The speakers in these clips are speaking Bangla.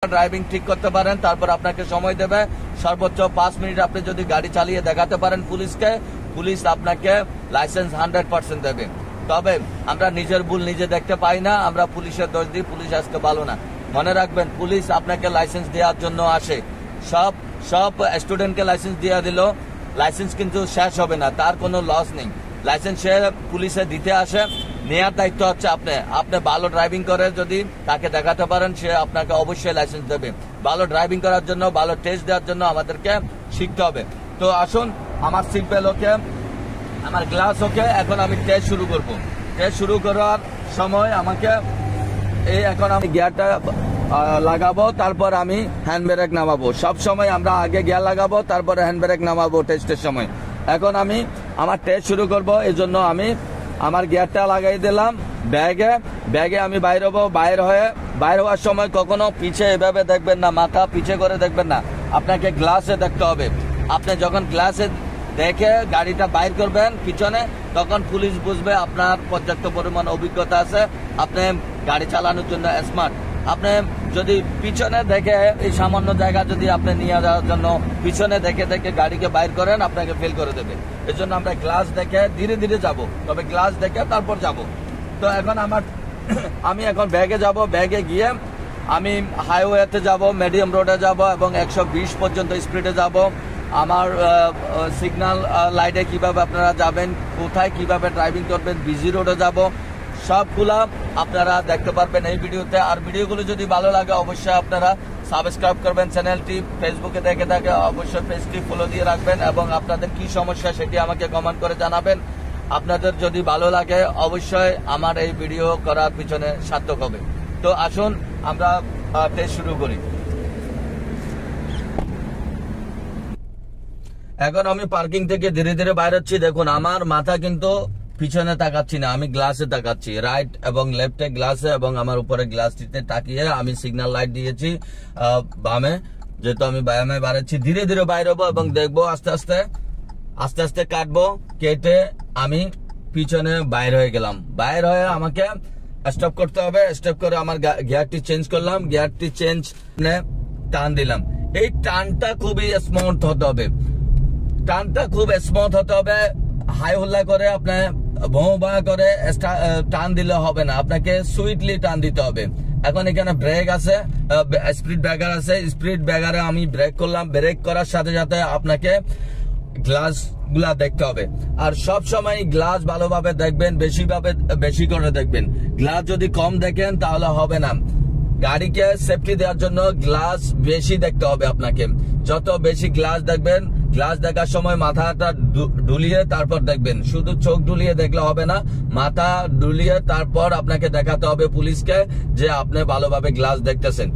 ড্রাইভিং ঠিক করতে পারেন, তারপর আপনাকে সময় দেবে সর্বোচ্চ 5 মিনিট। আপনি যদি গাড়ি চালিয়ে দেখাতে পারেন পুলিশকে, পুলিশ আপনাকে লাইসেন্স 100% দেবে। তবে আমরা নিজের ভুল নিজে দেখতে পাই না, আমরা পুলিশের দোষ দিই, পুলিশ আজকে ভালো না। মনে রাখবেন, পুলিশ আপনাকে লাইসেন্স দেওয়ার জন্য আসে। সব স্টুডেন্টকে লাইসেন্স দিয়ে দিল, লাইসেন্স কিন্তু শেষ হবে না, তার কোনো লস নেই। লাইসেন্স সে পুলিশে দিতে আসে, নেওয়ার দায়িত্ব হচ্ছে আপনি ভালো ড্রাইভিং করে যদি তাকে দেখাতে পারেন, সে আপনাকে অবশ্যই লাইসেন্স দেবে। ভালো ড্রাইভিং করার জন্য, ভালো টেস্ট দেওয়ার জন্য আমাদেরকে শিখতে হবে। তো আসুন, আমার সিট বেল্ট ওকে, আমার গ্লাস ওকে, এখন আমি টেস্ট শুরু করব। টেস্ট শুরু করার সময় আমাকে এখন আমি গিয়ারটা লাগাবো, তারপর আমি হ্যান্ড ব্রেক নামাবো। সব সময় আমরা আগে গিয়ার লাগাবো, তারপরে হ্যান্ড ব্রেক নামাবো টেস্টের সময়। এখন আমি আমার টেস্ট শুরু করব, এই জন্য আমি আমার গিয়ারটা লাগাই দিলাম ব্যাগে আমি বাইর হবো। বাইর হওয়ার সময় কখনো পিছে এভাবে দেখবেন না, মাথা পিছে করে দেখবেন না, আপনাকে গ্লাসে দেখতে হবে। আপনি যখন গ্লাসে দেখে গাড়িটা বাইর করবেন পিছনে, তখন পুলিশ বুঝবে আপনার পর্যাপ্ত পরিমাণ অভিজ্ঞতা আছে, আপনি গাড়ি চালানোর জন্য স্মার্ট। আপনি যদি পিছনে দেখে এই সামান্য জায়গা যদি আপনি নিয়ে যাওয়ার জন্য পিছনে দেখে গাড়িকে বাইর করেন, আপনাকে ফেল করে দেবে। এই জন্য আমরা গ্লাস দেখে ধীরে ধীরে যাব, তবে গ্লাস দেখে তারপর যাব। তো এখন আমি এখন ব্যাগে যাব, ব্যাগে গিয়ে আমি হাইওয়েতে যাব, মিডিয়াম রোডে যাব এবং 120 পর্যন্ত স্পিডে যাব। আমার সিগন্যাল লাইটে কিভাবে আপনারা যাবেন, কোথায় কিভাবে ড্রাইভিং করবেন, বিজি রোডে যাব, সবগুলা আপনারা দেখতে পারবেন এই ভিডিওতে। আর ভিডিওগুলো যদি ভালো লাগে অবশ্যই আপনারা সাবস্ক্রাইব করবেন চ্যানেলটি। ফেসবুকে দেখে থাকে অবশ্যই পেজটি ফলো দিয়ে রাখবেন এবং আপনাদের কি সমস্যা সেটি আমাকে কমেন্ট করে জানাবেন। আপনাদের যদি ভালো লাগে অবশ্যই আমার এই ভিডিও করার পিছনে সার্থক হবে। তো আসুন আমরা টেস্ট শুরু করি। এখন আমি পার্কিং থেকে ধীরে ধীরে বাইর হচ্ছি। দেখুন, আমার মাথা কিন্তু পিছনে তাকাচ্ছি না, আমি গ্লাসে তাকাচ্ছি, রাইট এবং লেফটে গ্লাসে, এবং আমার উপরে গ্লাসটিতে তাকিয়ে আমি সিগন্যাল লাইট দিয়েছি বামে, যেহেতু আমি বামে বাড়াচ্ছি। ধীরে ধীরে বাইর হবো এবং দেখবো আস্তে আস্তে কাটবো, কেটে আমি পিছনে বাইর হয়ে গেলাম। বাইর হয়ে আমাকে স্টপ করতে হবে। স্টপ করে আমার গিয়ারটি চেঞ্জ করলাম, গিয়ারটি চেঞ্জ টান দিলাম। এই টানটা খুবই স্মুথ হতে হবে, টানটা খুব স্মুথ হতে হবে। হাই হুল্লা করে আপনার ভোঁ করে টান দিলে হবে না, আপনাকে সুইটলি টান দিতে হবে। এখন এখানে ব্রেক আছে, স্পিড ব্রেকার আছে, স্পিড ব্রেকারে আমি ব্রেক করলাম। ব্রেক করার সাথে সাথে আপনাকে গ্লাস গুলা দেখতে হবে। আর সব সময় গ্লাস ভালোভাবে দেখবেন, বেশি করে দেখবেন। গ্লাস যদি কম দেখেন তাহলে হবে না। গাড়িকে সেফটি দেওয়ার জন্য গ্লাস বেশি দেখতে হবে আপনাকে। যত বেশি গ্লাস দেখবেন, গ্লাস দেখার সময় মাথাটা ডুলিয়ে তারপর দেখবেন। শুধু চোখ ডুলিয়ে দেখলে হবে না, মাথা ডুলিয়ে তারপর আপনাকে দেখাতে হবে পুলিশকে যে আপনি ভালোভাবে গ্লাস দেখতেছেন।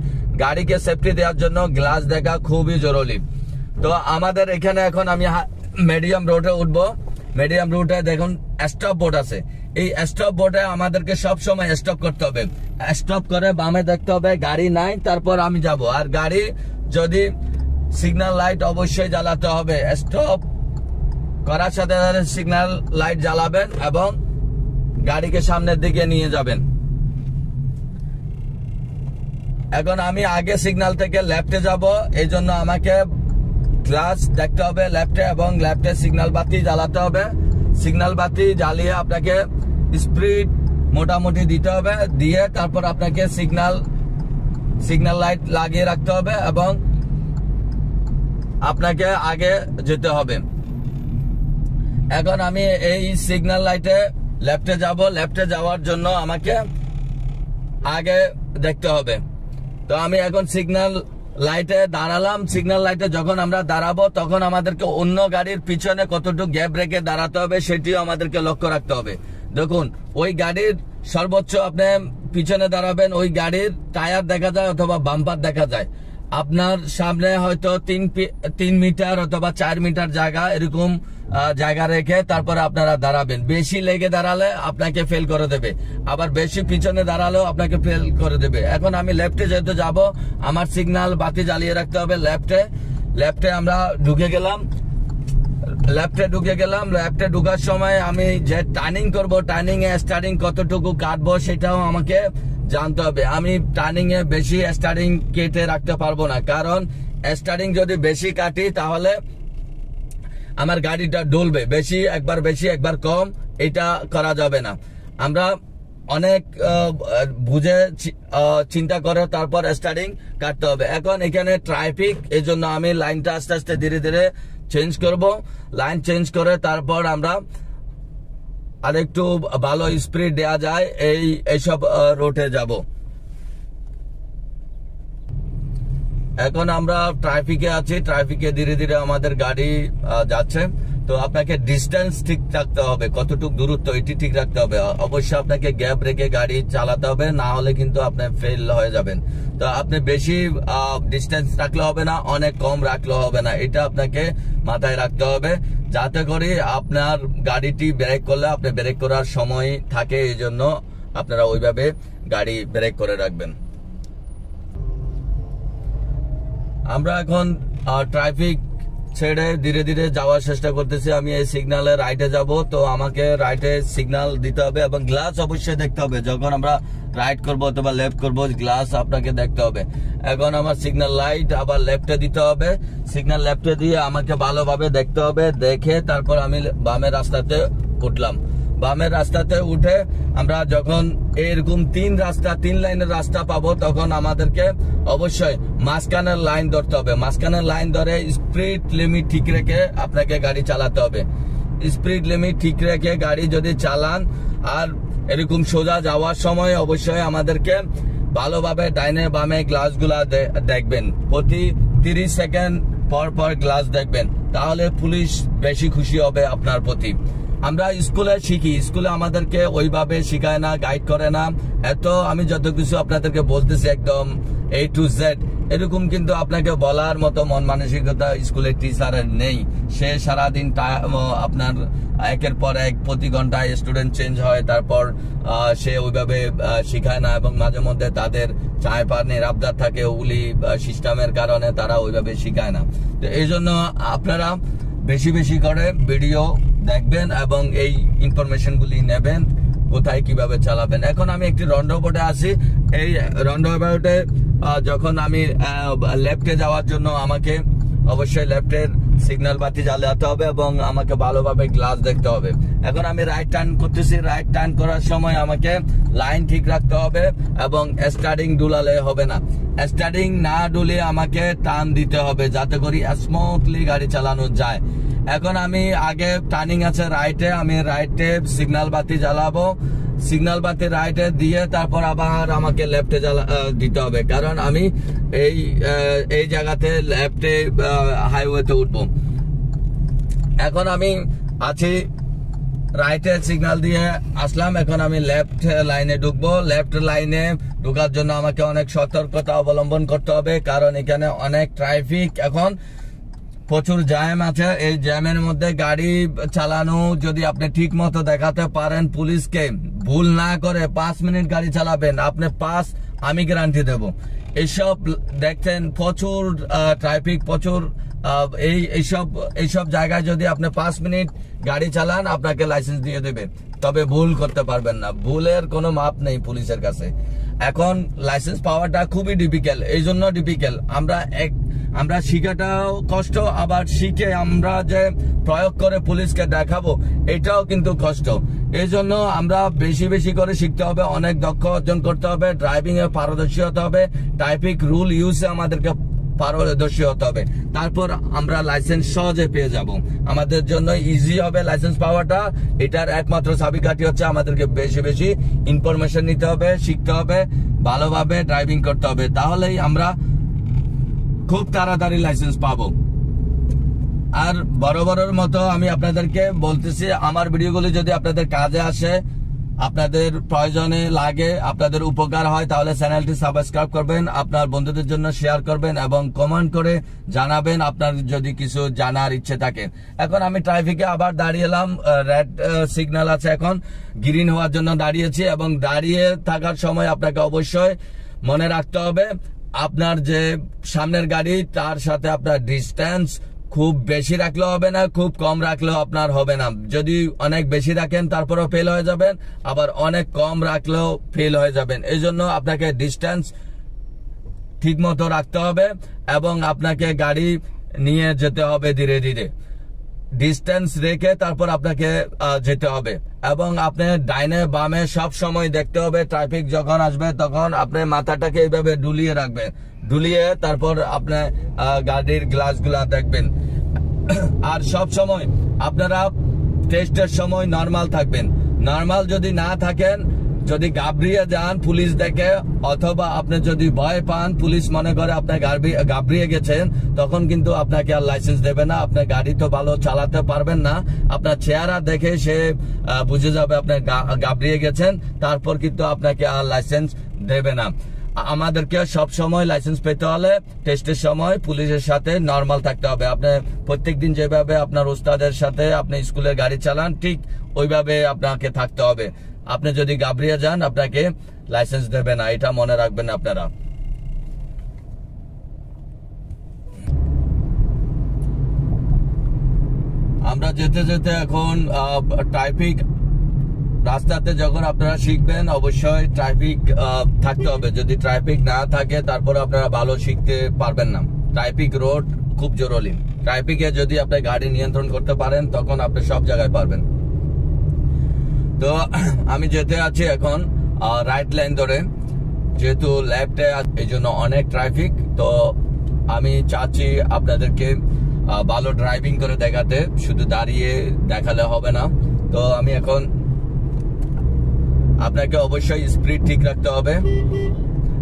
গাড়িকে সেফটি দেওয়ার জন্য গ্লাস দেখা খুবই জরুরি। তো আমাদের এখানে এখন আমি মিডিয়াম রোডে উঠবো। মিডিয়াম রোডে দেখুন স্টপ বোর্ড আছে, এই স্টপ বোর্ডে আমাদেরকে সব সময় স্টপ করতে হবে। স্টপ করে বামে দেখতে হবে গাড়ি নাই, তারপর আমি যাব। আর গাড়ি যদি সিগন্যাল লাইট অবশ্যই জ্বালাতে হবে। স্টপ করার সাথে সাথে সিগন্যাল লাইট জ্বালাবেন এবং গাড়িকে সামনের দিকে নিয়ে যাবেন। এখন আমি আগে সিগন্যাল থেকে লেফটে যাব, এই জন্য আমাকে গ্লাস দেখতে হবে লেফটে, এবং লেফটে সিগন্যাল বাতি জ্বালাতে হবে। সিগন্যাল বাতি জ্বালিয়ে আপনাকে স্পিড মোটামুটি দিতে হবে, দিয়ে তারপর আপনাকে সিগন্যাল লাইট লাগিয়ে রাখতে হবে এবং আপনাকে আগে যেতে হবে। এখন আমি এই সিগন্যাল লাইটে লেফটে যাব। লেফটে যাওয়ার জন্য আমাকে আগে দেখতে হবে। তো আমি এখন সিগন্যাল লাইটে দাঁড়ালাম। সিগন্যাল লাইটে যখন আমরা দাঁড়াবো তখন আমাদেরকে অন্য গাড়ির পিছনে কতটুকু গ্যাপ রেখে দাঁড়াতে হবে সেটিও আমাদেরকে লক্ষ্য রাখতে হবে। দেখুন, ওই গাড়ির সর্বোচ্চ আপনি পিছনে দাঁড়াবেন, ওই গাড়ির টায়ার দেখা যায় অথবা বাম্পার দেখা যায়। আপনার সামনে হয়তো 3 মিটার অথবা 4 মিটার জায়গা, এরকম জায়গা রেখে তারপরে আপনারা দাঁড়াবেন। বেশি লেগে দাঁড়ালে আপনাকে ফেল করে দেবে, আবার বেশি পিছনে দাঁড়ালেও আপনাকে ফেল করে দেবে। এখন আমি লেফটে যেহেতু যাব, আমার সিগন্যাল বাতি জ্বালিয়ে রাখতে হবে। লেফটে আমরা ঢুকে গেলাম। লেফটে ঢুকার সময় আমি যে টার্নিং করব, টার্নিং এ স্টার্টিং কতটুকু কাটবো সেটাও আমাকে জানতে হবে। আমি টার্নিং এ বেশি স্টারিং কেটে রাখতে পারবো না, কারণ স্টারিং যদি বেশি কাটি তাহলে আমার গাড়িটা ডলবে। বেশি একবার কম এটা করা যাবে না। আমরা অনেক বুঝে চিন্তা করে তারপর স্টারিং কাটতে হবে। এখন এখানে ট্রাফিক, এই জন্য আমি লাইনটা আস্তে আস্তে ধীরে ধীরে চেঞ্জ করব। লাইন চেঞ্জ করে তারপর আমরা আরেকটু ভালো স্পিড দেওয়া যায় এইসব রোডে যাব। এখন আমরা ট্রাফিকে আছি, ট্রাফিকে ধীরে ধীরে আমাদের গাড়ি যাচ্ছে। তো আপনাকে ডিস্টেন্স ঠিক রাখতে হবে, কতটুকু দূরত্ব এটি ঠিক রাখতে হবে। অবশ্যই আপনাকে গ্যাপ রেখে গাড়ি চালাতে হবে, না হলে কিন্তু আপনি ফেল হয়ে যাবেন। তো আপনি বেশি ডিস্টেন্স রাখলে হবে না, অনেক কম রাখলে হবে না, এটা আপনাকে মাথায় রাখতে হবে, যাতে করে আপনার গাড়িটি ব্রেক করলে আপনি ব্রেক করার সময় থাকে। এই জন্য আপনারা ওইভাবে গাড়ি ব্রেক করে রাখবেন। আমরা এখন ট্রাফিক ছেড়ে ধীরে ধীরে যাওয়ার চেষ্টা করতেছি। আমি এই সিগন্যালে রাইটে যাব, তো আমাকে রাইটে সিগন্যাল দিতে হবে এবং গ্লাস অবশ্যই দেখতে হবে। যখন আমরা রাইট করবো অথবা লেফট করবো, গ্লাস আপনাকে দেখতে হবে। এখন আমার সিগন্যাল লাইট আবার লেফটে দিতে হবে। সিগন্যাল লেফটে দিয়ে আমাকে ভালোভাবে দেখতে হবে, দেখে তারপর আমি বামের রাস্তাতে উঠলাম। বামের রাস্তাতে উঠে আমরা যখন এরকম তিন লাইনের রাস্তা পাবো, তখন আমাদেরকে অবশ্যই মাঝখানের লাইন ধরতে হবে। মাঝখানের লাইন ধরে স্পিড লিমিট ঠিক রেখে আপনাকে গাড়ি চালাতে হবে। স্পিড লিমিট ঠিক রেখে গাড়ি যদি চালান, আর এরকম সোজা যাওয়ার সময় অবশ্যই আমাদেরকে ভালোভাবে ডাইনে বামে গ্লাসগুলা দেখবেন। প্রতি 30 সেকেন্ড পর পর গ্লাস দেখবেন, তাহলে পুলিশ বেশি খুশি হবে আপনার প্রতি। আমরা স্কুলে শিখি, স্কুলে আমাদেরকে ওইভাবে শিখায় না, গাইড করে না। এত আমি যত কিছু আপনাদেরকে বলতেছি একদম A to Z, এরকম কিন্তু আপনাকে বলার মতো মন মানসিকতা স্কুলের টিচারের নেই। সে সারাদিন আপনার একের পর এক প্রতি ঘন্টায় স্টুডেন্ট চেঞ্জ হয়, তারপর সে ওইভাবে শিখায় না, এবং মাঝে মধ্যে তাদের চায় পানির আবদার থাকে, ওগুলি সিস্টেমের কারণে তারা ওইভাবে শিখায় না। তো এই জন্য আপনারা বেশি বেশি করে ভিডিও দেখবেন এবং এই ইনফরমেশন গুলি নেবেন, কোথায় কিভাবে চালাবেন। এখন আমি একটি রন্ডাবোর্ডে আছি। এই রন্ডাবোর্ডে যখন আমি লেফটে যাওয়ার জন্য আমাকে অবশ্যই লেফটের সিগন্যাল বাতি জ্বালাতে হবে এবং আমাকে ভালোভাবে গ্লাস দেখতে হবে। এখন আমি রাইট টার্ন করতেছি। রাইট টার্ন করার সময় আমাকে লাইন ঠিক রাখতে হবে এবং স্টার্টিং ডুলালে হবে না। স্টার্টিং না ডুলে আমাকে টার্ন দিতে হবে, যাতে করে স্মুথলি গাড়ি চালানো যায়। এখন আমি আগে টার্নিং আছে রাইটে, আমি রাইটে সিগন্যাল বাতি জ্বালাবো। সিগন্যাল বাতি রাইটে দিয়ে তারপর আবার আমাকে লেফটে দিতে হবে, কারণ আমি এই জায়গাতে লেফটে হাইওয়েতে উঠবো। এখন আমি আছি রাইটে, সিগন্যাল দিয়ে আসলাম। এখন আমি লেফট লাইনে ঢুকবো। লেফট লাইনে ঢুকার জন্য আমাকে অনেক সতর্কতা অবলম্বন করতে হবে, কারণ এখানে অনেক ট্রাফিক, এখন প্রচুর জ্যাম আছে। এই জ্যামের মধ্যে গাড়ি চালানো যদি আপনি ঠিক মতো দেখাতে পারেন পুলিশকে, ভুল না করে 5 মিনিট গাড়ি চালাবেন, আপনি পাস আমি গ্যারান্টি দেব। এইসব দেখছেন প্রচুর ট্রাফিক, প্রচুর এইসব জায়গায় যদি আপনি 5 মিনিট গাড়ি চালান, আপনাকে লাইসেন্স দিয়ে দেবে, তবে ভুল করতে পারবেন না। ভুলের কোনো মাপ নেই পুলিশের কাছে। এখন লাইসেন্স পাওয়াটা খুবই ডিফিকাল্ট। এই জন্য ডিফিকাল্ট, আমরা শিখাটাও কষ্ট, আবার শিখে আমরা যে প্রয়োগ করে পুলিশকে দেখাবো এটাও কিন্তু কষ্ট। এই জন্য আমরা বেশি বেশি করে শিখতে হবে, অনেক দক্ষ অর্জন করতে হবে, ড্রাইভিং এ পারদর্শী হতে হবে, ট্রাফিক রুল ইউজে আমাদেরকে পারদর্শী হতে হবে, তারপর আমরা লাইসেন্স সহজে পেয়ে যাব। আমাদের জন্য ইজি হবে লাইসেন্স পাওয়াটা। এটার একমাত্র চাবিকাঠি হচ্ছে আমাদেরকে বেশি বেশি ইনফরমেশন নিতে হবে, শিখতে হবে, ভালোভাবে ড্রাইভিং করতে হবে, তাহলেই আমরা খুব তাড়াতাড়ি লাইসেন্স পাবো। আর বরাবরের মতো আমি আপনাদেরকে বলতেছি, আমার ভিডিওগুলি যদি আপনাদের কাজে আসে, আপনাদের প্রয়োজনে লাগে, আপনাদের উপকার হয়, তাহলে চ্যানেলটি সাবস্ক্রাইব করবেন, আপনার বন্ধুদের জন্য শেয়ার করবেন এবং কমেন্ট করে জানাবেন আপনার যদি কিছু জানার ইচ্ছে থাকে। এখন আমি ট্রাফিকে আবার দাঁড়িয়েলাম, রেড সিগন্যাল আছে, এখন গ্রিন হওয়ার জন্য দাঁড়িয়েছি। এবং দাঁড়িয়ে থাকার সময় আপনাকে অবশ্যই মনে রাখতে হবে আপনার যে সামনের গাড়ি তার সাথে আপনার ডিস্টেন্স খুব বেশি রাখলেও হবে না, খুব কম রাখলেও আপনার হবে না। যদি অনেক বেশি রাখেন তারপরেও ফেল হয়ে যাবেন, আবার অনেক কম রাখলেও ফেল হয়ে যাবেন। এই জন্য আপনাকে ডিস্টেন্স ঠিক মতো রাখতে হবে এবং আপনাকে গাড়ি নিয়ে যেতে হবে ধীরে ধীরে, ডিস্টেন্স রেখে তারপর আপনাকে যেতে হবে। এবং আপনি ডাইনে বামে সব সময় দেখতে হবে, ট্রাফিক যখন আসবে তখন আপনি মাথাটাকে এইভাবে ডুলিয়ে রাখবেন, ডুলিয়ে তারপর আপনি গাড়ির গ্লাসগুলা দেখবেন। আর সব সময় আপনারা টেস্টের সময় নরমাল থাকবেন। নরমাল যদি না থাকেন, যদি ঘাবড়িয়ে যান পুলিশ দেখে, অথবা আপনি যদি ভয় পান, পুলিশ মনে করে আপনি ঘাবড়িয়ে গেছেন, তখন কিন্তু আপনাকে আর লাইসেন্স দেবে না। আপনার গাড়ি তো ভালো চালাতে পারবেন না, আপনার চেহারা দেখে সে বুঝে যাবে আপনি ঘাবড়িয়ে গেছেন, তারপর কিন্তু আপনাকে আর লাইসেন্স দেবে না। আমাদেরকে সব সময় লাইসেন্স পেতে হলে টেস্টের সময় পুলিশের সাথে নরমাল থাকতে হবে। আপনি প্রত্যেকদিন যেভাবে আপনার ওস্তাদের সাথে আপনি স্কুলের গাড়ি চালান, ঠিক ওইভাবে আপনাকে থাকতে হবে। আপনি যদি ঘাবড়িয়ে যান আপনাকে লাইসেন্স দেবে না, এটা মনে রাখবেন আপনারা। আমরা যেতে যেতে এখন ট্রাফিক রাস্তাতে যখন আপনারা শিখবেন, অবশ্যই ট্রাফিক থাকতে হবে। যদি ট্রাফিক না থাকে তারপর আপনারা ভালো শিখতে পারবেন না। ট্রাফিক রোড খুব জরুরি। ট্রাফিকে যদি আপনি গাড়ি নিয়ন্ত্রণ করতে পারেন তখন আপনি সব জায়গায় পারবেন। তো আমি যেতে আছি এখন রাইট লাইন ধরে, যেহেতু লেফটে এই জন্য অনেক ট্রাফিক। তো আমি চাচ্ছি আপনাদেরকে ভালো ড্রাইভিং করে দেখাতে, শুধু দাঁড়িয়ে দেখালে হবে না। তো আমি এখন আপনাকে অবশ্যই স্পিড ঠিক রাখতে হবে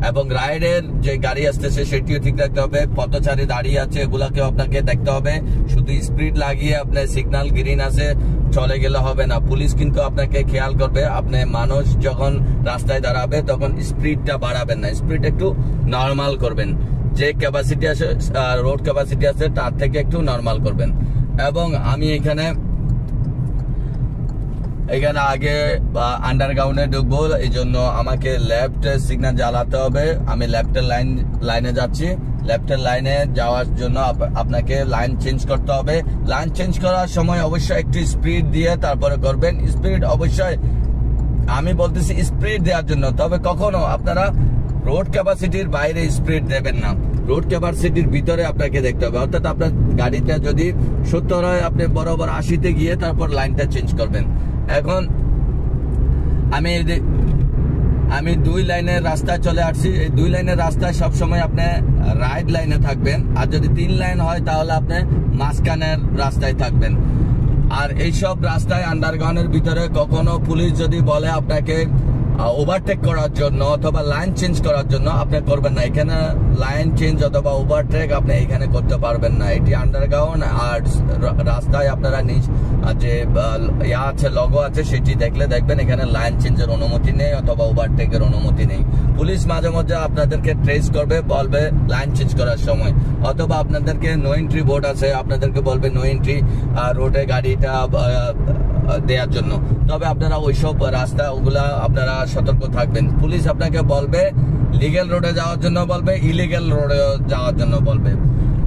এবং রাইডের যে গাড়ি আসতেছে সেটিও ঠিক রাখতে হবে। পথচারী দাঁড়িয়ে আছে এগুলাকেও আপনাকে দেখতে হবে। শুধু স্পিড লাগিয়ে আপনার সিগন্যাল গ্রিন আছে চলে গেলে হবে না, পুলিশ কিন্তু আপনাকে খেয়াল করবে। আপনি মানুষ যখন রাস্তায় দাঁড়াবে তখন স্পিডটা বাড়াবেন না, স্পিড একটু নরমাল করবেন। যে ক্যাপাসিটি আছে, রোড ক্যাপাসিটি আছে, তার থেকে একটু নরমাল করবেন। এবং আমি এখানে আগে আন্ডারগ্রাউন্ডে ঢুকবো, এই জন্য আমাকে লেফট সিগন্যাল জ্বালাতে হবে। আমি লেফটের লাইনে যাচ্ছি। লেফটের লাইনে যাওয়ার জন্য আপনাকে লাইন চেঞ্জ করতে হবে। লাইন চেঞ্জ করার সময় অবশ্যই একটু স্পিড দিয়ে তারপরে করবেন। স্পিড অবশ্যই আমি বলতেছি স্পিড দেওয়ার জন্য, তবে কখনো আপনারা রোড ক্যাপাসিটির বাইরে স্পিড দেবেন না, রোড ক্যাপাসিটির ভিতরে আপনাকে দেখতে হবে। অর্থাৎ আপনার গাড়িটা যদি 70 হয়, আপনি বরাবর 80-তে গিয়ে তারপর লাইনটা চেঞ্জ করবেন। এখন আমি 2 লাইনের রাস্তায় চলে আসছি। এই 2 লাইনের রাস্তায় সবসময় আপনি রাইট লাইনে থাকবেন, আর যদি 3 লাইন হয় তাহলে আপনি মাঝখানের রাস্তায় থাকবেন। আর এইসব রাস্তায় আন্ডারগ্রাউন্ডের ভিতরে কখনো পুলিশ যদি বলে আপনাকে ওভারটেক করার জন্য অথবা লাইন চেঞ্জ করার জন্য, আপনি করবেন না। এখানে লাইন চেঞ্জ অথবা ওভারটেক আপনি এখানে করতে পারবেন না। এটি আন্ডারগ্রাউন্ড, আর রাস্তায় আপনারা যে আছে লগো আছে সেটি দেখবেন এখানে লাইন চেঞ্জের অনুমতি নেই অথবা ওভারটেকের অনুমতি নেই। পুলিশ মাঝে মধ্যে আপনাদেরকে ট্রেস করবে, বলবে লাইন চেঞ্জ করার সময়, অথবা আপনাদেরকে নো এন্ট্রি বোর্ড আছে, আপনাদেরকে বলবে নো এন্ট্রি রোডে গাড়িটা দেওয়ার জন্য। তবে আপনারা ওইসব রাস্তা ওগুলা আপনারা সতর্ক থাকবেন। পুলিশ আপনাকে বলবে লিগ্যাল রোডে যাওয়ার জন্য বলবে, ইলিগ্যাল রোডে যাওয়ার জন্য বলবে।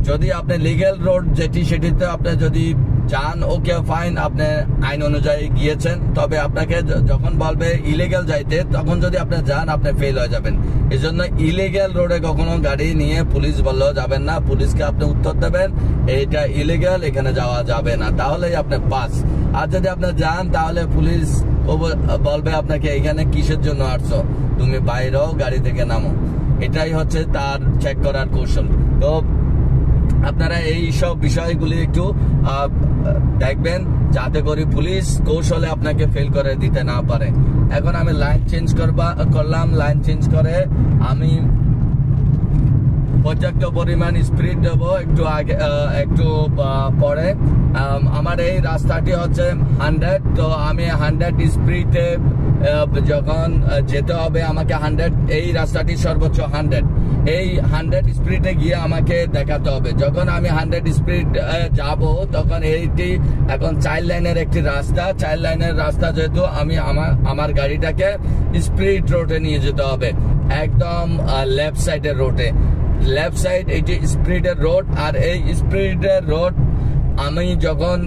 যদি আপনি লিগ্যাল রোড সেটিতে আপনি যদি যান, ওকে ফাইন, আপনি আইন অনুযায়ী গিয়েছেন। তবে আপনাকে যখন বলবে ইলিগ্যাল যাইতে, তখন যদি আপনি যান আপনি ফেল হয়ে যাবেন। এই জন্য ইলিগ্যাল রোডে কখনো গাড়ি নিয়ে পুলিশ বললেও যাবেন না। পুলিশকে আপনি উত্তর দেবেন এইটা ইলিগ্যাল, এখানে যাওয়া যাবে না, তাহলেই আপনি পাস। আর যদি আপনি যান তাহলে পুলিশ বলবে আপনাকে এখানে কিসের জন্য আসছো, তুমি বাইরেও গাড়ি থেকে নামো। এটাই হচ্ছে তার চেক করার কৌশল। তো আপনারা এই সব বিষয়গুলি একটু দেখবেন যাতে করে পুলিশ কৌশলে আপনাকে ফেল করে দিতে না পারে। এখন আমি লাইন চেঞ্জ করলাম। লাইন চেঞ্জ করে আমি পর্যাপ্ত পরিমাণ স্পিড দেবো একটু আগে একটু পরে। আমার এই রাস্তাটি হচ্ছে 100, তো আমি 100 স্পিডে যখন যেতে হবে আমাকে 100, এই রাস্তাটি সর্বোচ্চ 100, এই 100 স্পিডে গিয়ে আমাকে দেখাতে হবে। যখন আমি 100 স্পিড যাব তখন এইটি এখন 4 লাইনের একটি রাস্তা। 4 লাইনের রাস্তা যেহেতু আমি আমার গাড়িটাকে স্পিড রোডে নিয়ে যেতে হবে, একদম লেফট সাইডের রোডে। লেফট সাইড এটি স্পিডের রোড, আর এই স্পিডের রোড আমি যখন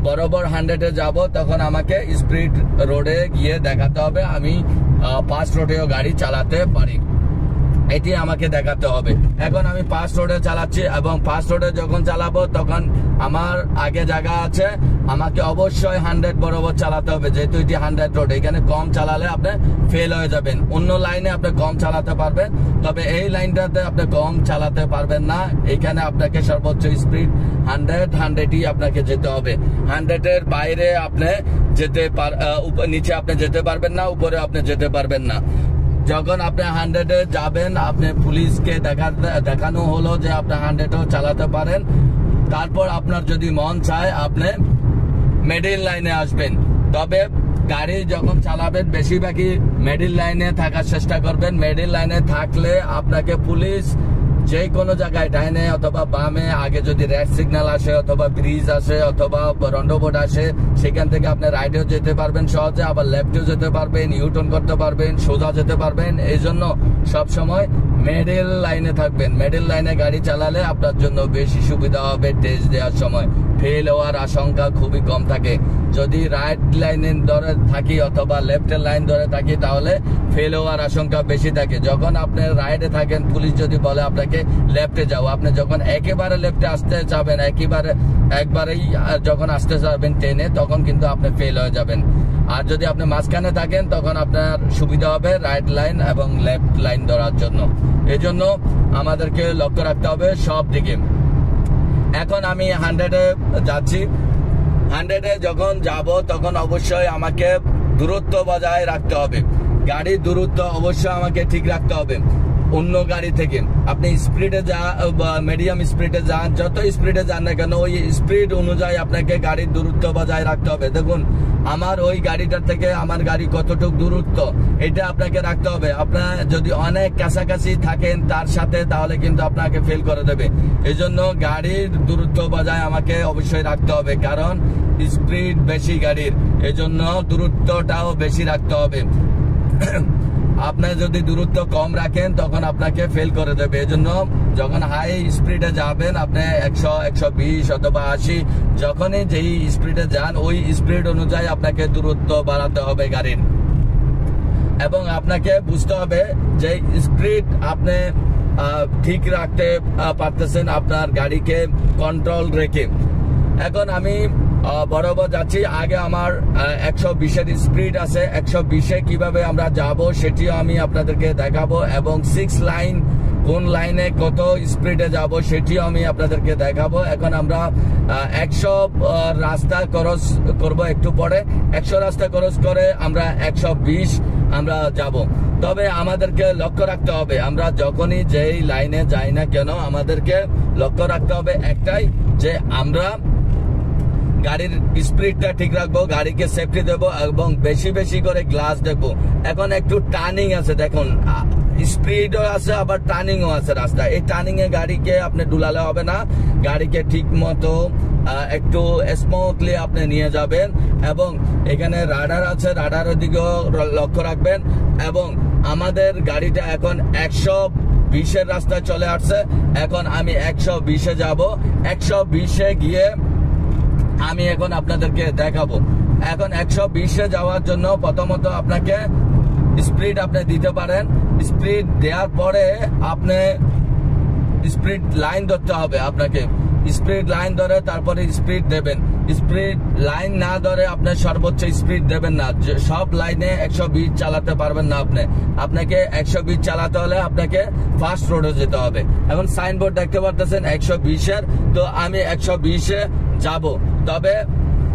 বরাবর 100-এ যাব তখন আমাকে স্পিড রোডে গিয়ে দেখাতে হবে আমি ফাস্ট রোডেও গাড়ি চালাতে পারি, এটি আমাকে দেখাতে হবে। এখন আমি ফাস্ট রোডে চালাচ্ছি এবং ফাস্ট রোডে যখন চালাবো তখন আমার আগে জায়গা আছে, আমাকে অবশ্যই 100 বরাবর চালাতে হবে, যেহেতু এটি 100 রোড। এখানে কম চালালে আপনি ফেল হয়ে যাবেন। অন্য লাইনে আপনি কম চালাতে পারবেন, তবে এই লাইনটাতে আপনি কম চালাতে পারবেন না। এখানে আপনাকে সর্বোচ্চ স্পিড 100ই আপনাকে যেতে হবে। 100-এর বাইরে আপনি নিচে আপনি যেতে পারবেন না, উপরে আপনি যেতে পারবেন না। যখন আপনি 100-এ যাবেন, আপনি পুলিশকে দেখানো হলো যে আপনি 100-এও চালাতে পারেন। তারপর আপনার যদি মন চায় আপনি মিডল লাইনে আসবেন। তবে গাড়ি যখন চালাবেন বেশিরভাগই মিডল লাইনে থাকার চেষ্টা করবেন। মিডল লাইনে থাকলে আপনাকে পুলিশ যে কোনো জায়গায় ডাইনে অথবা বামে, আগে যদি রেড সিগন্যাল আসে অথবা ব্রিজ আসে অথবা রন্ডবোর্ড আসে, সেখান থেকে আপনি রাইটেও যেতে পারবেন সহজে, আবার লেফটেও যেতে পারবেন, ইউটার্ন করতে পারবেন, সোজা যেতে পারবেন। এই জন্য সবসময় মিডল লাইনে থাকবেন। মিডল লাইনে গাড়ি চালালে আপনার জন্য বেশি সুবিধা হবে। টেস্ট দেওয়ার সময় ফেল হওয়ার আশঙ্কা খুবই কম থাকে। যদি রাইট লাইনের ধরে থাকি অথবা লেফটের লাইন ধরে থাকি তাহলে ফেল হওয়ার আশঙ্কা বেশি থাকে। যখন আপনি রাইটে থাকেন, পুলিশ যদি বলে আপনাকে লেফটে যাও, আপনি যখন একেবারে লেফটে আসতে যাবেন, একবারেই যখন আসতে যাবেন ট্রেনে, তখন কিন্তু আপনি ফেল হয়ে যাবেন। আর যদি আপনি মাঝখানে থাকেন তখন আপনার সুবিধা হবে রাইট লাইন এবং লেফট লাইন ধরার জন্য। এই জন্য আমাদেরকে লক্ষ্য রাখতে হবে সব দিকে। এখন আমি 100-এ যাচ্ছি। 100-এ যখন যাব তখন অবশ্যই আমাকে দূরত্ব বজায় রাখতে হবে। গাড়ির দূরত্ব অবশ্যই আমাকে ঠিক রাখতে হবে অন্য গাড়ি থেকে। আপনি স্পিডে মিডিয়াম স্পিডে যান, যত স্পিডে যান না কেন, ওই স্পিড অনুযায়ী আপনাকে গাড়ির দূরত্ব বজায় রাখতে হবে। দেখুন আমার ওই গাড়িটার থেকে আমার গাড়ি কতটুকু দূরত্ব, এটা আপনাকে রাখতে হবে। আপনার যদি অনেক কাছাকাছি থাকেন তার সাথে, তাহলে কিন্তু আপনাকে ফেল করে দেবে। এই জন্য গাড়ির দূরত্ব বজায় আমাকে অবশ্যই রাখতে হবে, কারণ স্পিড বেশি গাড়ির, এই জন্য দূরত্বটাও বেশি রাখতে হবে। আপনি যদি দূরত্ব কম রাখেন তখন আপনাকে ফেল করে দেবে। এই জন্য যখন হাই স্পিডে যাবেন, আপনি 100, 120 অথবা 80, যখনই যেই স্পিডে যান ওই স্পিড অনুযায়ী আপনাকে দূরত্ব বাড়াতে হবে গাড়ির। এবং আপনাকে বুঝতে হবে যে স্পিড আপনি ঠিক রাখতে পারতেছেন আপনার গাড়িকে কন্ট্রোল রেখে। এখন আমি বরাবর যাচ্ছি। আগে আমার 120-এর স্পিড আছে। 120-এ কিভাবে আমরা যাব সেটিও আমি আপনাদেরকে দেখাবো, এবং 6 লাইন কোন লাইনে কত স্পিডে যাব সেটিও আমি আপনাদেরকে দেখাবো। এখন আমরা 100 রাস্তা ক্রস করব একটু পরে। 100 রাস্তা ক্রস করে আমরা 120 আমরা যাব। তবে আমাদেরকে লক্ষ্য রাখতে হবে, আমরা যখনই যেই লাইনে যাই না কেন আমাদেরকে লক্ষ্য রাখতে হবে একটাই, যে আমরা গাড়ির স্পিডটা ঠিক রাখবো, গাড়িকে সেফটি দেবো এবং বেশি বেশি করে গ্লাস দেখবো। এখন একটু টার্নিং আছে, দেখুন স্পিডও আছে আবার টার্নিংও আছে রাস্তা। এই টার্নিং এ গাড়িকে আপনি ডুলালে হবে না, গাড়িকে ঠিক মতো একটু স্মুথলি আপনি নিয়ে যাবেন। এবং এখানে রাডার আছে, রাডারের দিকেও লক্ষ্য রাখবেন। এবং আমাদের গাড়িটা এখন 120-এর রাস্তায় চলে আসছে। এখন আমি 120-এ যাব। 120-এ গিয়ে আমি এখন আপনাদেরকে দেখাবো। এখন 120-এ যাওয়ার জন্য প্রথমত আপনাকে স্পিড আপনি দিতে পারেন। স্পিড দেওয়ার পরে আপনি স্পিড লাইন ধরতে হবে। আপনাকে স্পিড লাইন ধরে তারপরে স্পিড দেবেন। স্পিড লাইন না ধরে আপনি সর্বোচ্চ স্পিড দেবেন না। সব লাইনে 120 চালাতে পারবেন না। আপনাকে 120 চালাতে হলে আপনাকে ফাস্ট রোডে যেতে হবে। এখন সাইনবোর্ড দেখতে পারতেছেন 120-এর, তো আমি 120-এ যাব। তবে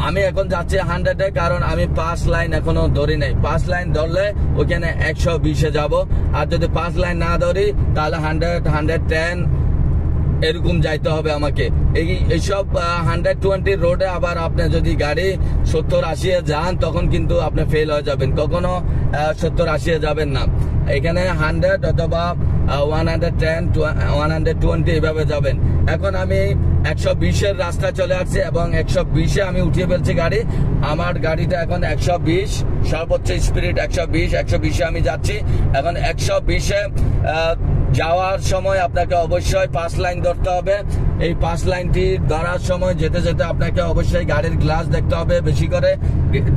আমি এখন যাচ্ছি 100-এ, কারণ আমি 5 লাইন এখনো ধরি নাই। 5 লাইন ধরলে ওখানে 120-এ যাব। আর যদি 5 লাইন না ধরি তাহলে 100, 110 এরকম যাইতে হবে আমাকে। এইসব 120 রোডে আবার আপনি যদি গাড়ি 70-80-এ যান তখন কিন্তু আপনি ফেল হয়ে যাবেন। কখনো 70-80-এ যাবেন না। এখানে 100 অথবা 110, 120 এইভাবে যাবেন। এখন আমি 120-এর রাস্তা চলে আসছি এবং 120-এ আমি উঠিয়ে ফেলছি গাড়ি। আমার গাড়িটা এখন 120, সর্বোচ্চ স্পিড 120-120-এ আমি যাচ্ছি। এখন 120-এ যাওয়ার সময় আপনাকে অবশ্যই 5 লাইন ধরতে হবে এই 5 লাইনটি ধরার সময় যেতে যেতে আপনাকে অবশ্যই গাড়ির গ্লাস দেখতে হবে বেশি করে,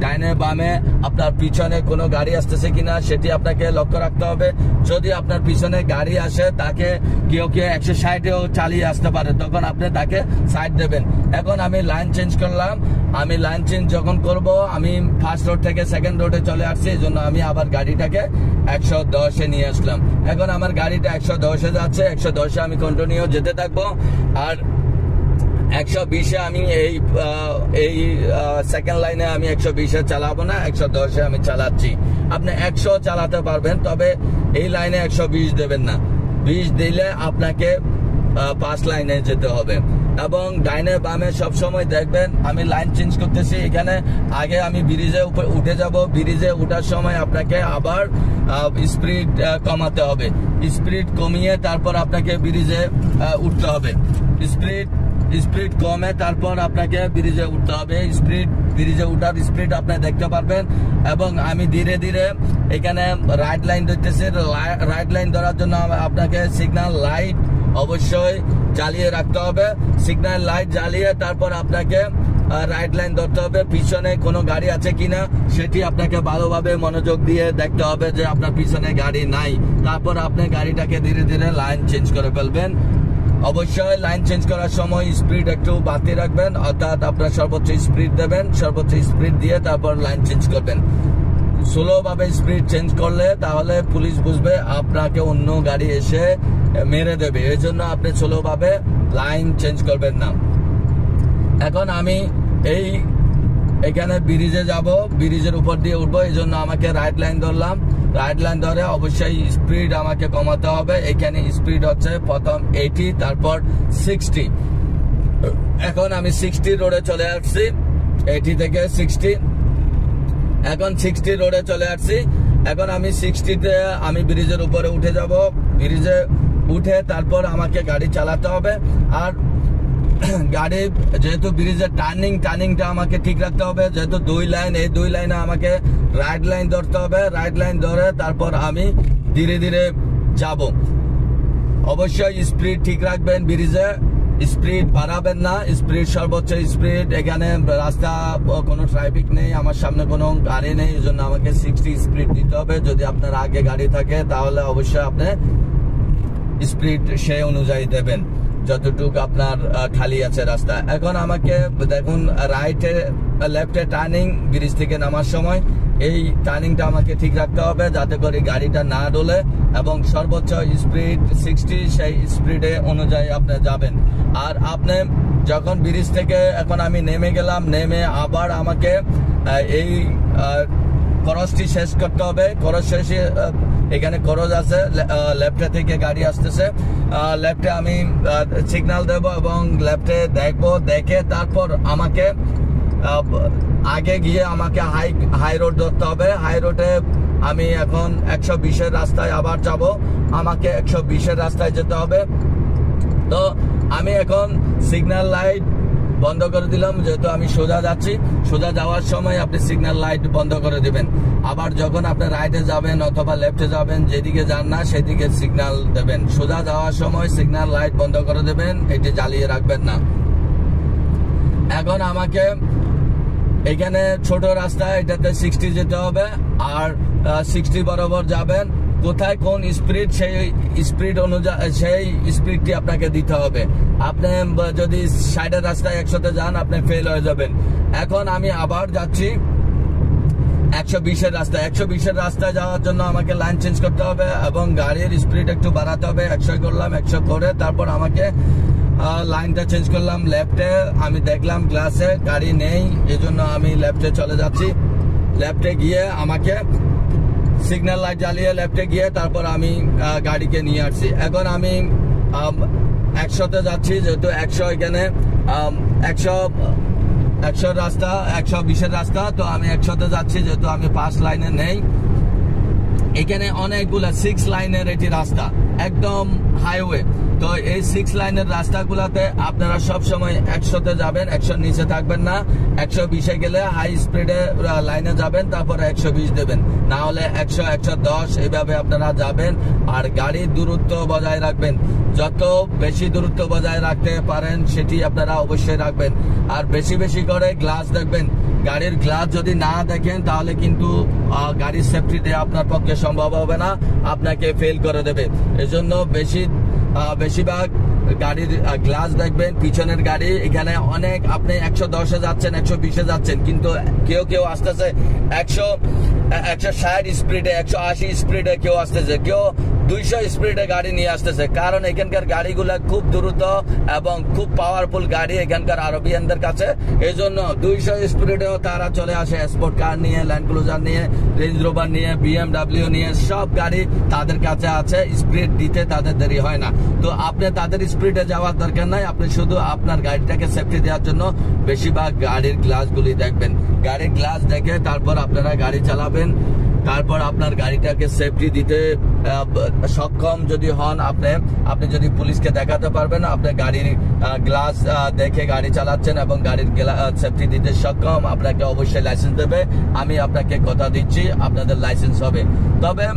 ডাইনে বামে আপনার পিছনে কোনো গাড়ি আসতেছে কিনা সেটি আপনাকে লক্ষ্য রাখতে হবে। যদি আপনার পিছনে গাড়ি আসে তাকে কেউ 160-এও চালিয়ে আসতে পারে, তখন আপনি তাকে সাইড দেবেন। এখন আমি লাইন চেঞ্জ করলাম, আমি লাইন চেঞ্জ যখন করব আমি ফার্স্ট রোড থেকে সেকেন্ড রোডে চলে আসছি, এই জন্য আমি আবার গাড়িটাকে 110-এ নিয়ে আসলাম। এখন আমার গাড়িটা 110-এ যাচ্ছে, 110-এ আমি কন্টিনিউ যেতে থাকবো। আর 120-এ আমি এই সেকেন্ড লাইনে আমি 120-এ চালাবো না, 110-এ আমি চালাচ্ছি। আপনি 100 চালাতে পারবেন, তবে এই লাইনে 120 দেবেন না। 20 দিলে আপনাকে 5 লাইনে যেতে হবে। এবং ডাইনে বামে সবসময় দেখবেন আমি লাইন চেঞ্জ করতেছি। এখানে আগে আমি ব্রিজে উপরে উঠে যাব, ব্রিজে উঠার সময় আপনাকে আবার স্পিড কমাতে হবে, স্পিড কমিয়ে তারপর আপনাকে ব্রিজে উঠতে হবে। স্পিড কমে তারপর আপনাকে ব্রিজে উঠতে হবে। ব্রিজে উঠার স্পিড আপনি দেখতে পারবেন। এবং আমি ধীরে ধীরে এখানে রাইট লাইন ধরতেছি। রাইট লাইন ধরার জন্য আপনাকে সিগন্যাল লাইট অবশ্যই জ্বালিয়ে রাখতে হবে। সিগন্যাল লাইট জ্বালিয়ে তারপর আপনাকে রাইট লাইন ধরতে হবে। পিছনে কোনো গাড়ি আছে কিনা সেটি আপনাকে ভালোভাবে মনোযোগ দিয়ে দেখতে হবে যে আপনার পিছনে গাড়ি নাই। তারপর আপনি গাড়িটাকে ধীরে ধীরে লাইন চেঞ্জ করে ফেলবেন। অবশ্যই লাইন চেঞ্জ করার সময় স্পিড একটু বাড়তি রাখবেন, অর্থাৎ আপনার সর্বোচ্চ স্পিড দেবেন, সর্বোচ্চ স্পিড দিয়ে তারপর লাইন চেঞ্জ করবেন। স্লো ভাবে স্পিড চেঞ্জ করলে তাহলে পুলিশ বুঝবে আপনাকে অন্য গাড়ি এসে মেরে দেবে, এই জন্য আপনি স্লো ভাবে লাইন চেঞ্জ করবেন না। এখন আমি এখানে ব্রিজে যাব, ব্রিজের উপর দিয়ে উঠবো, এই জন্য আমাকে রাইট লাইন ধরলাম। রাইট লাইন ধরে অবশ্যই স্পিড আমাকে কমাতে হবে। এখানে স্পিড হচ্ছে প্রথম 80, তারপর 60। এখন আমি 60 রোডে চলে আসছি, 80 থেকে 60। এখন 60 রোডে চলে আসছি। এখন আমি 60-তে আমি ব্রিজের উপরে উঠে যাব। ব্রিজে উঠে তারপর আমাকে গাড়ি চালাতে হবে। আর গাড়ি যেহেতু ব্রিজের টার্নিংটা আমাকে ঠিক রাখতে হবে, যেহেতু 2 লাইন, এই 2 লাইনে আমাকে রাইট লাইন ধরতে হবে। রাইট লাইন ধরে তারপর আমি ধীরে ধীরে যাব। অবশ্যই স্পিড ঠিক রাখবেন, ব্রিজে স্পিড বাড়াবেন না, স্পিড সর্বোচ্চ স্পিড। এখানে রাস্তা কোনো ট্রাফিক নেই, আমার সামনে কোনো গাড়ি নেই, এই জন্য আমাকে 60 স্পিড দিতে হবে। যদি আপনার আগে গাড়ি থাকে তাহলে অবশ্যই আপনি স্পিড সেই অনুযায়ী দেবেন যতটুকু আপনার খালি আছে রাস্তা। এখন আমাকে দেখুন লেফটে টার্নিং, ব্রিজ থেকে নামার সময় এই টার্নিংটা আমাকে ঠিক রাখতে হবে যাতে করে গাড়িটা না ডোলে, এবং সর্বোচ্চ স্পিড 60, সেই স্পিডে অনুযায়ী আপনি যাবেন। আর আপনি যখন ব্রিজ থেকে এখন আমি নেমে গেলাম, নেমে আবার আমাকে এই ক্রসটি শেষ করতে হবে। ক্রস শেষে এখানে ক্রস আছে, লেফটে থেকে গাড়ি আসতেছে, লেফটে আমি সিগন্যাল দেব এবং লেফটে দেখবো, দেখে তারপর আমাকে আগে গিয়ে আমাকে হাই রোড ধরতে হবে। হাই রোডে আমি এখন 120-এর রাস্তায় আবার যাব, আমাকে 120-এর রাস্তায় যেতে হবে। তো আমি এখন সিগন্যাল লাইট বন্ধ করে দিলাম, যেহেতু আমি সোজা যাচ্ছি। সোজা যাওয়ার সময় আপনি সিগন্যাল লাইট বন্ধ করে দিবেন। আবার যখন আপনি রাইটে যাবেন অথবা লেফটে যাবেন, যেদিকে যান না সেদিকে সিগন্যাল দেবেন। সোজা যাওয়ার সময় সিগন্যাল লাইট বন্ধ করে দেবেন, এটি জ্বালিয়ে রাখবেন না। এখন আমাকে এখানে ছোট রাস্তা, এটাতে 60 যেতে হবে, আর 60 বরাবর যাবেন। কোথায় কোন স্পিড, সেই স্পিড অনুযায়ী সেই স্পিডটি আপনাকে দিতে হবে। আপনি যদি সাইডের রাস্তায় 100-তে যান আপনি ফেল হয়ে যাবেন। এখন আমি আবার যাচ্ছি 120-এর রাস্তায়। 120-এর রাস্তায় যাওয়ার জন্য আমাকে লাইন চেঞ্জ করতে হবে এবং গাড়ির স্পিড একটু বাড়াতে হবে। 100 করলাম, 100 করে তারপর আমাকে লাইনটা চেঞ্জ করলাম। লেফটে আমি দেখলাম গ্লাসে গাড়ি নেই, এজন্য আমি লেফটে চলে যাচ্ছি। লেফটে গিয়ে আমাকে সিগন্যাল লাইট জ্বালিয়ে লেফটে গিয়ে তারপর আমি গাড়িকে নিয়ে আসছি। এখন আমি 100-তে যাচ্ছি, যেহেতু 100 এখানে 100 রাস্তা, 120-এর রাস্তা, তো আমি 100-তে যাচ্ছি যেহেতু আমি 5 লাইনে নেই। এখানে অনেকগুলা 6 লাইনের এটি রাস্তা, একদম হাইওয়ে। তো এই 6 লাইনের রাস্তাগুলোতে আপনারা সব সময় 100-তে যাবেন, 100 নিচে থাকবেন না। 120-এ গেলে হাই স্পিডে লাইনে যাবেন, তারপরে 120 দেবেন, না হলে 100, 110 এইভাবে আপনারা যাবেন। আর গাড়ির দূরত্ব বজায় রাখবেন, যত বেশি দূরত্ব বজায় রাখতে পারেন সেটি আপনারা অবশ্যই রাখবেন। আর বেশি বেশি করে গ্লাস দেখবেন, গাড়ির গ্লাস যদি না দেখেন তাহলে কিন্তু গাড়ির সেফটি দেওয়া আপনার পক্ষে সম্ভব হবে না, আপনাকে ফেল করে দেবে। এজন্য বেশিরভাগ গাড়ির গ্লাস দেখবেন। পিছনের গাড়ি এখানে অনেক, আপনি 110-এ যাচ্ছেন, 120-এ যাচ্ছেন, কিন্তু কেউ আসতেছে 160 স্পিডে, 180 স্পিডে কেউ আসতেছে, কেউ 200 স্পিডে গাড়ি নিয়ে আসতেছে। কারণ এখানকার গাড়িগুলা খুব দ্রুত এবং খুব পাওয়ারফুল গাড়ি এখানকার আরবিয়ানদের কাছে। এই জন্য 200 স্পিডেও তারা চলে আসে, স্পোর্ট কার নিয়ে, ল্যান্ড ক্রুজার নিয়ে, রেঞ্জ রোভার নিয়ে, BMW নিয়ে, সব গাড়ি তাদের কাছে আছে। স্পিড দিতে তাদের দেরি হয় না। তো আপনি তাদের স্পিডে যাওয়ার দরকার নাই, আপনি শুধু আপনার গাড়িটাকে সেফটি দেওয়ার জন্য বেশিরভাগ গাড়ির গ্লাসগুলি দেখবেন। গাড়ির গ্লাস দেখে তারপর আপনারা গাড়ি চালাবেন। তারপর আপনার গাড়িটাকে সেফটি দিতে সক্ষম যদি হন, আপনি যদি পুলিশকে দেখাতে পারবেন আপনি গাড়ির গ্লাস দেখে গাড়ি চালাচ্ছেন এবং গাড়ির সেফটি দিতে সক্ষম, আপনাকে অবশ্যই লাইসেন্স দেবে। আমি আপনাকে কথা দিচ্ছি আপনাদের লাইসেন্স হবে। তবে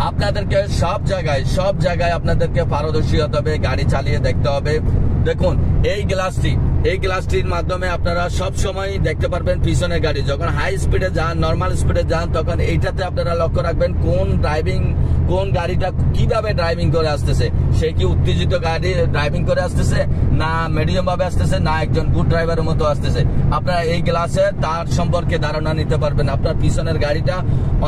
আপনাদেরকে সব জায়গায় আপনাদেরকে পারদর্শী হতে হবে, গাড়ি চালিয়ে দেখতে হবে। দেখুন এই গ্লাসটির মাধ্যমে আপনারা সব সময় দেখতে পারবেন পিছনের গাড়ি যখন হাই স্পিডে যান, নর্মাল স্পিডে যান, তখন এইটাতে আপনারা লক্ষ্য রাখবেন কোন গাড়িটা কিভাবে ড্রাইভিং করে আসতেছে। সে কি উত্তেজিত গাড়ি ড্রাইভিং করে আসতেছে, না মিডিয়াম ভাবে আসতেছে, না একজন গুড ড্রাইভারের মতো আসতেছে। আপনারা এই গ্লাসে তার সম্পর্কে ধারণা নিতে পারবেন। আপনার পিছনের গাড়িটা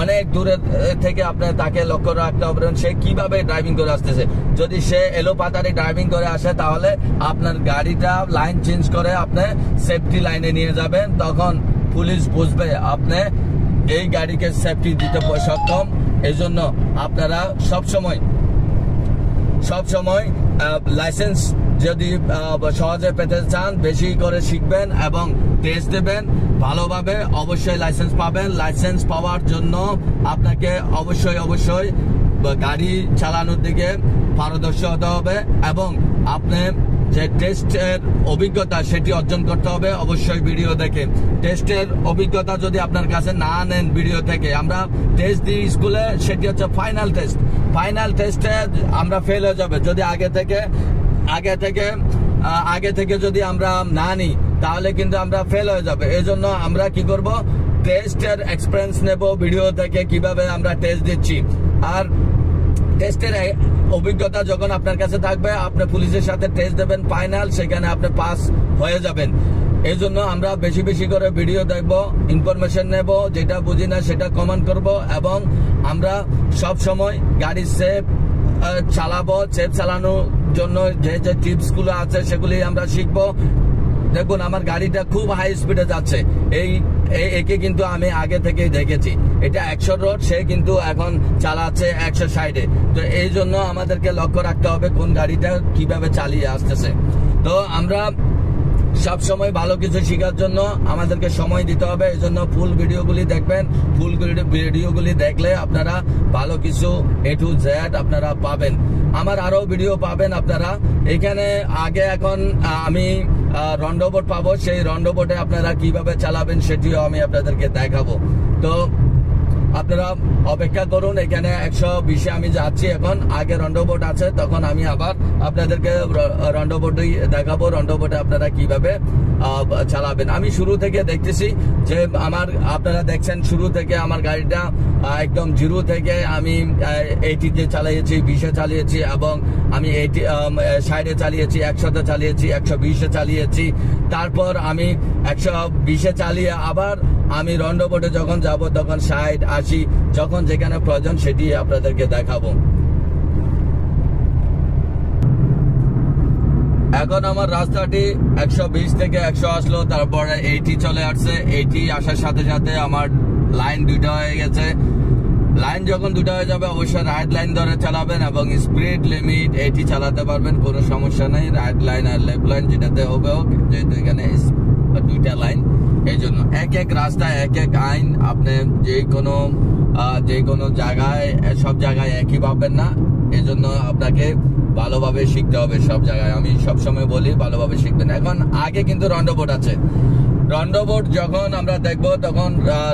অনেক দূরে থেকে আপনি তাকে লক্ষ্য রাখতে পারবেন সে কিভাবে ড্রাইভিং করে আসতেছে। যদি সে এলোপাতাড়ি ড্রাইভিং করে আসে তাহলে আপনার গাড়িটা লাইন চেঞ্জ করে আপনি সেফটি লাইনে নিয়ে যাবেন, তখন পুলিশ বুঝবে আপনি এই গাড়িকে সেফটি দিতে সক্ষম। এই জন্য আপনারা সবসময় লাইসেন্স যদি সহজে পেতে চান বেশি করে শিখবেন এবং টেস্ট দেবেন ভালোভাবে, অবশ্যই লাইসেন্স পাবেন। লাইসেন্স পাওয়ার জন্য আপনাকে অবশ্যই গাড়ি চালানোর দিকে পারদর্শী হতে হবে এবং আপনি যে টেস্টের অভিজ্ঞতা সেটি অর্জন করতে হবে অবশ্যই ভিডিও দেখে। টেস্টের অভিজ্ঞতা যদি আপনার কাছে না নেন ভিডিও থেকে, আমরা টেস্ট দিই স্কুলে, সেটি হচ্ছে ফাইনাল টেস্টে আমরা ফেল হয়ে যাবে যদি আগে থেকে যদি আমরা না নিই, তাহলে কিন্তু আমরা ফেল হয়ে যাবে। এই জন্য আমরা কি করব, টেস্টের এক্সপিরিয়েন্স নেব ভিডিও থেকে কিভাবে আমরা টেস্ট দিচ্ছি। আর টেস্টের অভিজ্ঞতা যখন আপনার কাছে থাকবে আপনি পুলিশের সাথে টেস্ট দেবেন ফাইনাল, সেখানে আপনি পাস হয়ে যাবেন। এই জন্য আমরা বেশি করে ভিডিও দেখব, ইনফরমেশন নেব, যেটা বুঝি না সেটা কমেন্ট করব এবং আমরা সব সময় গাড়ি সেফ চালাবো। সেফ চালানোর জন্য যে টিপস গুলো আছে সেগুলি আমরা শিখবো। দেখুন আমার গাড়িটা খুব হাই স্পিডে যাচ্ছে, একে কিন্তু আমি আগে থেকেই দেখেছি। এটা 100 রোড, সে কিন্তু এখন চালাচ্ছে 160-এ। তো এই জন্য আমাদেরকে লক্ষ্য রাখতে হবে কোন গাড়িটা কিভাবে চালিয়ে আসতেছে। তো আমরা সব সময় ভালো কিছু শেখার জন্য আমাদেরকে সময় দিতে হবে। এই জন্য ফুল ভিডিওগুলি দেখবেন। ফুল ভিডিওগুলি দেখলে আপনারা ভালো কিছু A to Z আপনারা পাবেন। আমার আরো ভিডিও পাবেন আপনারা এখানে। এখন আমি রন্ডোবোট পাবো, সেই রন্ডোবোটে আপনারা কিভাবে চালাবেন সেটিও আমি আপনাদেরকে দেখাবো। তো আপনারা অপেক্ষা করুন। এখানে 120-এ আমি যাচ্ছি এখন, আগে রন্ডোবোট আছে, তখন আমি আবার আপনাদেরকে রন্ডোবোটই দেখাবো, রন্ডোবোটে আপনারা কিভাবে চালাবেন। আমি শুরু থেকে দেখতেছি যে আপনারা দেখছেন শুরু থেকে আমার গাড়িটা একদম 0 থেকে আমি 80-তে চালিয়েছি, 20-এ চালিয়েছি এবং আমি 60-এ চালিয়েছি, 100-তে চালিয়েছি, 120-এ চালিয়েছি। তারপর আমি 120-এ চালিয়ে আবার আমি রন্ডোবোটে যখন যাব তখন 60, 80 যখন যেখানে প্রয়োজন সেটি আপনাদেরকে দেখাবো। এখন আমার রাস্তাটি 120 থেকে 100 আসলো, তারপরে 80 চলে আসছে। 80 আসার সাথে সাথে আমার লাইন 2টা হয়ে গেছে। লাইন যখন 2টা হয়ে যাবে অবশ্যই রাইট লাইন ধরে চালাবেন এবং স্পিড লিমিট 80 চালাতে পারবেন, কোনো সমস্যা নেই। রাইট লাইন আর লেফট লাইন যেটাতে হবে হোক, যেহেতু এখানে 2টা লাইন। এই জন্য এক রাস্তায় এক আইন। আপনি যে কোনো জায়গায় সব জায়গায় একই পাবেন না। এই জন্য আপনাকে ভালোভাবে শিখতে হবে সব জায়গায়। আমি সবসময় বলি ভালোভাবে শিখবেন। এখন আগে কিন্তু রন্ডোবোর্ড আছে, রন্ডোবোর্ড যখন আমরা দেখবো তখন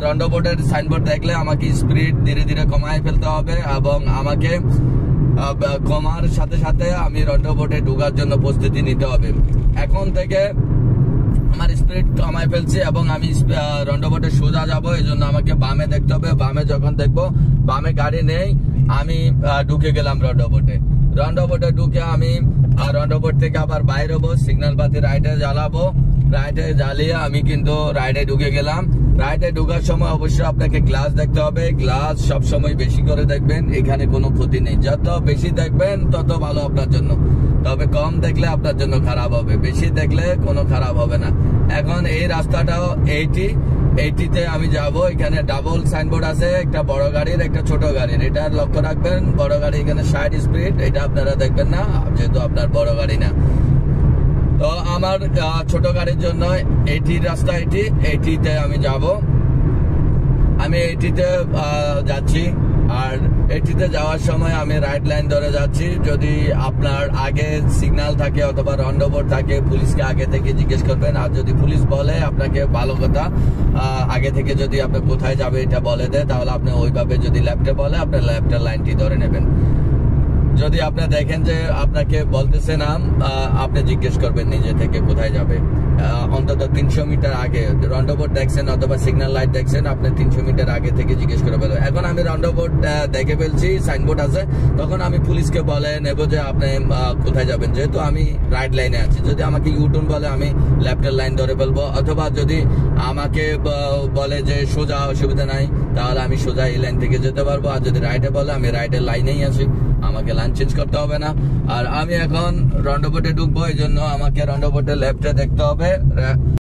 রন্ডোবোর্ডের সাইনবোর্ড দেখলে আমাকে স্পিড ধীরে ধীরে কমায় ফেলতে হবে এবং আমাকে কমার সাথে সাথে আমি রন্ডোবোর্ডে ঢোকার জন্য প্রস্তুতি নিতে হবে। এখন থেকে আমার স্পিড কমায় ফেলছি এবং আমি রন্ডোবোর্ডে সোজা যাবো, এই জন্য আমাকে বামে দেখতে হবে। বামে যখন দেখবো বামে গাড়ি নেই, আমি ঢুকে গেলাম রন্ডোবোর্ডে ঢুকে আমি রন্ডোবোর্ড থেকে আবার বাইরে হবো, সিগন্যাল বাতি রাইটে জ্বালাবো, রাইটে জ্বালিয়ে আমি কিন্তু রাইটে ঢুকে গেলাম। রাইটে ঢুকার সময় অবশ্যই আপনাকে গ্লাস দেখতে হবে, গ্লাস সব সময় বেশি করে দেখবেন, এখানে কোনো ক্ষতি নেই। যত বেশি দেখবেন তত ভালো আপনার জন্য, তবে কম দেখলে আপনার জন্য খারাপ হবে, বেশি দেখলে কোনো খারাপ হবে না। এখন এই রাস্তাটাও 80-তে আমি যাব। এখানে ডাবল সাইনবোর্ড আছে, একটা বড় গাড়ির একটা ছোট গাড়ির, এটা লক্ষ্য রাখবেন। বড় গাড়ি এখানে 60 স্পিড, এটা আপনারা দেখবেন না যেহেতু আপনার বড় গাড়ি না। তো আমার ছোট গাড়ির জন্য 80 রাস্তা, 80-তে আমি যাব। আমি 80-তে যাচ্ছি, আর 80-তে যাওয়ার সময় আমি রাইট লাইন ধরে যাচ্ছি। যদি আপনার আগে সিগন্যাল থাকে অথবা রন্ডোবোর্ড থাকে, পুলিশকে আগে থেকে জিজ্ঞেস করবেন। আর যদি পুলিশ বলে আপনাকে ভালো কথা, আগে থেকে যদি আপনি কোথায় যাবে এটা বলে দেয়, তাহলে আপনি ওইভাবে, যদি লেফটে বলে আপনার লেফটের লাইনটি ধরে নেবেন। যদি আপনি দেখেন যে আপনাকে বলতেছে না, আপনি জিজ্ঞেস করবেন নিজে থেকে কোথায় যাবে। অন্তত 300 মিটার আগে রন্ডোবোর্ড দেখছেন অথবা সিগন্যাল লাইট দেখছেন, আপনি 300 মিটার আগে থেকে জিজ্ঞেস করে ফেলবেন। এখন আমি রন্ডোবোর্ড দেখে ফেলছি, সাইনবোর্ড আছে, তখন আমি পুলিশকে বলে নেব যে আপনি কোথায় যাবেন, যেহেতু আমি রাইট লাইনে আছি। যদি আমাকে ইউটার্ন বলে আমি লেফটের লাইন ধরে ফেলবো, অথবা যদি আমাকে বলে যে সোজা, অসুবিধা নাই, তাহলে আমি সোজা এই লাইন থেকে যেতে পারবো। আর যদি রাইটে বলে আমি রাইটের লাইনেই আছি, আমাকে লাইন চেঞ্জ করতে হবে না। আর আমি এখন রন্ডোবোর্ডে ঢুকবো, এই জন্য আমাকে রন্ডোবোর্ডে লেফটে দেখতে হবে।